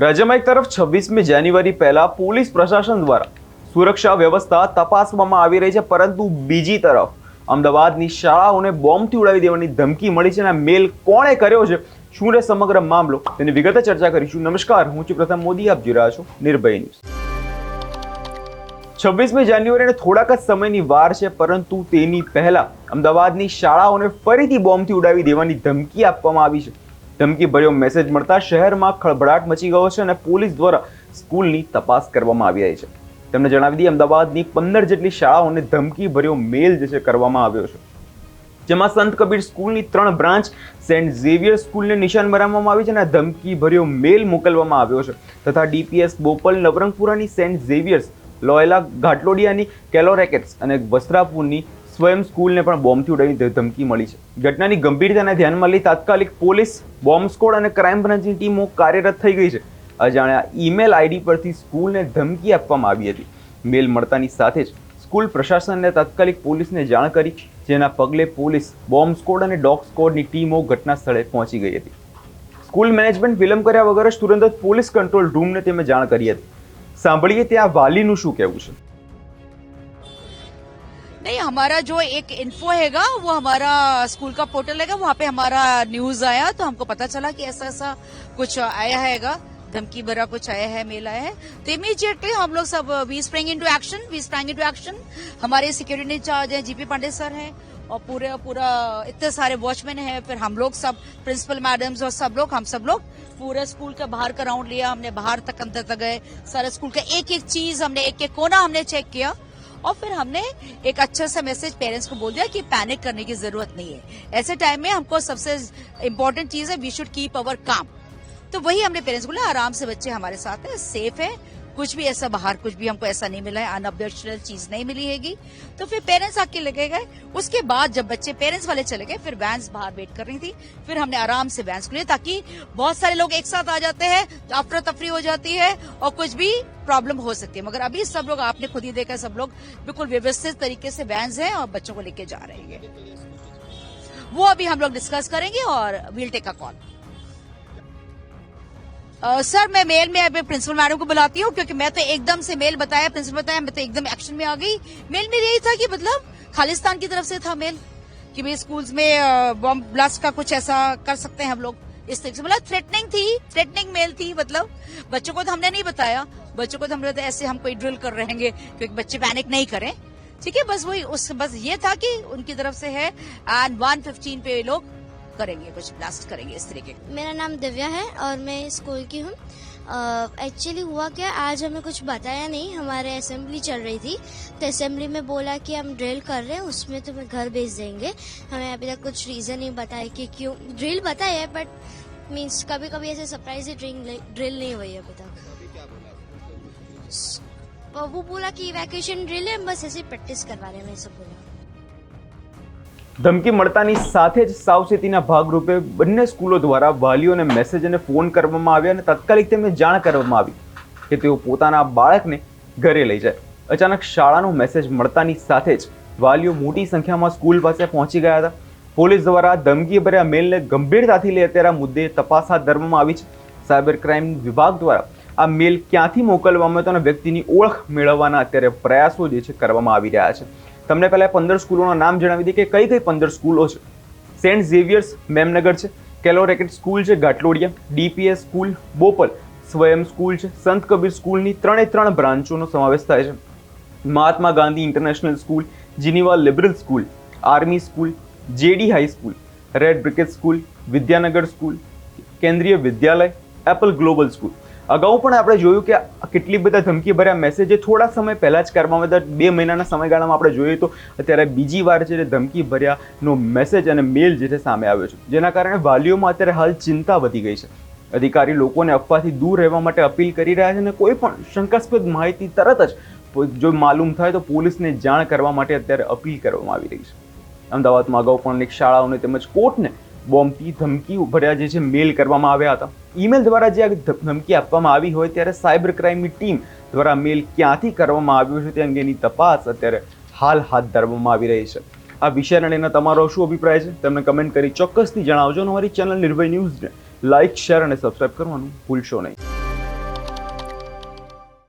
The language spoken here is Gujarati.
રાજ્યમાં એક તરફ 26મી જાન્યુઆરી પહેલા પોલીસ પ્રશાસન દ્વારા સુરક્ષા વ્યવસ્થા તપાસવામાં આવી રહી છે, પરંતુ બીજી તરફ અમદાવાદની શાળાઓને બોમ્બથી ઉડાવી દેવાની ધમકી મળી છે અને આ મેલ કોણે કર્યો છે, શું છે સમગ્ર મામલો, તેની વિગતે ચર્ચા કરીશું. નમસ્કાર, હું છું પ્રથમ મોદી, આપ જોઈ રહ્યા છો નિર્ભય ન્યૂઝ. 26મી જાન્યુઆરીને થોડાક જ સમયની વાર છે, પરંતુ તેની પહેલા અમદાવાદની શાળાઓને ફરીથી બોમ્બથી ઉડાવી દેવાની ધમકી આપવામાં આવી છે. ધમકી ભર્યો મેસેજ મળતા શહેરમાં ખળભળાટ મચી ગયો છે અને પોલીસ દ્વારા સ્કૂલની તપાસ કરવામાં આવી રહી છે. તમને જણાવી દઈએ, અમદાવાદની 15 જેટલી શાળાઓને ધમકી ભર્યો મેલ જે છે કરવામાં આવ્યો છે, જેમાં સંત કબીર સ્કૂલની 3 બ્રાન્ચ, સેન્ટ ઝેવિયર સ્કૂલને નિશાન બનાવવામાં આવી છે અને ધમકી ભર્યો મેલ મોકલવામાં આવ્યો છે, તથા ડીપીએસ બોપલ, નવરંગપુરાની સેન્ટ ઝેવિયર્સ, લોયલા ઘાટલોડિયાની કેલોરેકેટ્સ અને વસ્ત્રાપુરની સ્વયં સ્કૂલને પણ બોમ્બથી ઉડાવી ધમકી મળી છે. ઘટનાની ગંભીરતાને ધ્યાનમાં લઈ તાત્કાલિક પોલીસ, બોમ્બ સ્કોડ અને ક્રાઇમ બ્રાન્ચની ટીમો કાર્યરત થઈ ગઈ છે. અજાણ્યા ઈમેલ આઈડી પરથી સ્કૂલને ધમકી આપવામાં આવી હતી. મેલ મળતાની સાથે જ સ્કૂલ પ્રશાસનને તાત્કાલિક પોલીસને જાણ કરી, જેના પગલે પોલીસ, બોમ્બ સ્કોડ અને ડોગ સ્કોડની ટીમો ઘટના સ્થળે પહોંચી ગઈ હતી. સ્કૂલ મેનેજમેન્ટ વિલંબ કર્યા વગર જ તુરંત જ પોલીસ કંટ્રોલ રૂમને તેમને જાણ કરી હતી. સાંભળીએ ત્યાં વાલીનું શું કહેવું છે. नहीं, हमारा जो एक इन्फो हैगा वो हमारा स्कूल का पोर्टल हैगा, वहाँ पे हमारा न्यूज आया तो हमको पता चला कि ऐसा ऐसा कुछ आया हैगा, धमकी भरा कुछ आया है, मेल आया है. तो इमीडिएटली हम लोग सब वी स्प्रिंग इनटू एक्शन. हमारे सिक्योरिटी इंचार्ज हैं जीपी पांडे सर हैं और पूरा इतने सारे वॉचमैन हैं, फिर हम लोग सब प्रिंसिपल मैडम्स और हम सब लोग पूरे स्कूल का बाहर का राउंड लिया. हमने बाहर तक अंदर तक गए, सारे स्कूल का एक एक चीज हमने, एक एक कोना हमने चेक किया और फिर हमने एक अच्छा सा मैसेज पेरेंट्स को बोल दिया कि पैनिक करने की जरूरत नहीं है. ऐसे टाइम में हमको सबसे इम्पोर्टेंट चीज है, वी शुड कीप अवर काम. तो वही हमने पेरेंट्स को बोला, आराम से बच्चे हमारे साथ है, सेफ है, कुछ भी ऐसा बाहर कुछ भी हमको ऐसा नहीं मिला है, अनऑब्जेक्शनल चीज नहीं मिली हैगी. तो फिर पेरेंट्स आके लगे गए. उसके बाद जब बच्चे पेरेंट्स वाले चले गए, फिर वैन्स बाहर वेट कर रही थी. फिर हमने आराम से वैन्स खोली ताकि बहुत सारे लोग एक साथ आ जाते हैं तो अफरा तफरी हो जाती है और कुछ भी प्रॉब्लम हो सकती है. मगर अभी सब लोग, आपने खुद ही देखा, सब लोग बिल्कुल व्यवस्थित तरीके से वैन्स हैं और बच्चों को लेके जा रहे हैं. वो अभी हम लोग डिस्कस करेंगे और we'll take a call. Sir, मैं मेल में अभी प्रिंसिपल मैडम को बुलाती हूँ, क्योंकि मैं तो एकदम से मेल बताया, प्रिंसिपल बताया, मैं तो एकदम एक्शन में आ गई. मेल में यही था कि मतलब खालिस्तान की तरफ से था मेल कि भाई स्कूल्स में बॉम्ब ब्लास्ट का कुछ ऐसा कर सकते हैं हम लोग, इस तरीके से. मतलब थ्रेटनिंग मेल थी. मतलब बच्चों को तो हमने नहीं बताया, बच्चों को तो हमने तो ऐसे हम कोई ड्रिल कर रहेंगे क्योंकि बच्चे पैनिक नहीं करें. ठीक है, बस वही बस ये था कि उनकी तरफ से है एंड 1:15 पे लोग करेंगे, कुछ ब्लास्ट करेंगे इस तरीके. मेरा नाम दिव्या है और मैं स्कूल की हूँ. एक्चुअली हुआ क्या, आज हमें कुछ बताया नहीं. हमारे असेंबली चल रही थी तो असेंबली में बोला कि हम ड्रिल कर रहे हैं, उसमें तुम्हें घर भेज देंगे. हमें अभी तक कुछ रीज़न नहीं बताया कि क्यों ड्रिल बताया है, बट मीन्स कभी कभी ऐसे सरप्राइज ड्रिल नहीं हुई अभी तक. वो बोला कि इवैक्यूएशन ड्रिल है, बस ऐसे प्रैक्टिस करवा रहे हैं, मैं सब बोला. ધમકી મળતાની સાથે જ સાવચેતીના ભાગરૂપે બંને સ્કૂલો દ્વારા વાલીઓને મેસેજ અને ફોન કરવામાં આવ્યા અને તાત્કાલિક તેમને જાણ કરવામાં આવી કે તેઓ પોતાના બાળકને ઘરે લઈ જાય. અચાનક શાળાનો મેસેજ મળતાની સાથે જ વાલીઓ મોટી સંખ્યામાં સ્કૂલ પાસે પહોંચી ગયા હતા. પોલીસ દ્વારા ધમકીભર્યા મેલને ગંભીરતાથી લઈ અત્યારે આ મુદ્દે તપાસ હાથ ધરવામાં આવી છે. સાયબર ક્રાઇમ વિભાગ દ્વારા આ મેલ ક્યાંથી મોકલવામાં આવ્યો અને વ્યક્તિની ઓળખ મેળવવાના અત્યારે પ્રયાસો જે છે કરવામાં આવી રહ્યા છે. તમને પહેલા 15 સ્કૂલોના નામ જણાવી દઈએ કે કઈ કઈ 15 સ્કૂલો છે. સેન્ટ ઝેવિયર્સ મેમનગર છે, કેલોરેકેટ સ્કૂલ છે ગાટલોડિયા, ડીપીએસ સ્કૂલ બોપલ, સ્વયં સ્કૂલ છે, સંત કબીર સ્કૂલની 3 બ્રાન્ચોનો સમાવેશ થાય છે, Mahatma Gandhi international school, Geneva liberal school, army school, JD high school, red brick school, Vidyanagar school, Kendriya Vidyalaya, Apple global school. અગાઉ પણ આપણે જોયું કે કેટલી બધા ધમકી ભર્યા મેસેજ થોડા સમય પહેલા જ કરવામાં આવ્યા હતા. 2 મહિનાના સમયગાળામાં આપણે જોઈએ તો અત્યારે બીજી વાર છે ધમકી ભર્યાનો મેસેજ અને મેલ જે છે સામે આવ્યો છે, જેના કારણે વાલીઓમાં અત્યારે હાલ ચિંતા વધી ગઈ છે. અધિકારી લોકોને અફવાથી દૂર રહેવા માટે અપીલ કરી રહ્યા છે અને કોઈ પણ શંકાસ્પદ માહિતી તરત જ જો માલુમ થાય તો પોલીસને જાણ કરવા માટે અત્યારે અપીલ કરવામાં આવી રહી છે. અમદાવાદમાં અગાઉ પણ અનેક શાળાઓને તેમજ કોર્ટને બોમ્બથી ધમકી ભર્યા જે છે મેલ કરવામાં આવ્યા હતા. ઈમેલ દ્વારા જે ધમકી આપવામાં આવી હોય ત્યારે સાયબર ક્રાઇમની ટીમ દ્વારા મેલ ક્યાંથી કરવામાં આવ્યો છે તે અંગેની તપાસ અત્યારે હાલ હાથ ધરવામાં આવી રહી છે. આ વિષયને લઈને તમારો શું અભિપ્રાય છે તમને કમેન્ટ કરી ચોક્કસથી જણાવજો. અને અમારી ચેનલ નિર્ભય ન્યૂઝને લાઇક, શેર અને સબસ્ક્રાઇબ કરવાનું ભૂલશો નહીં.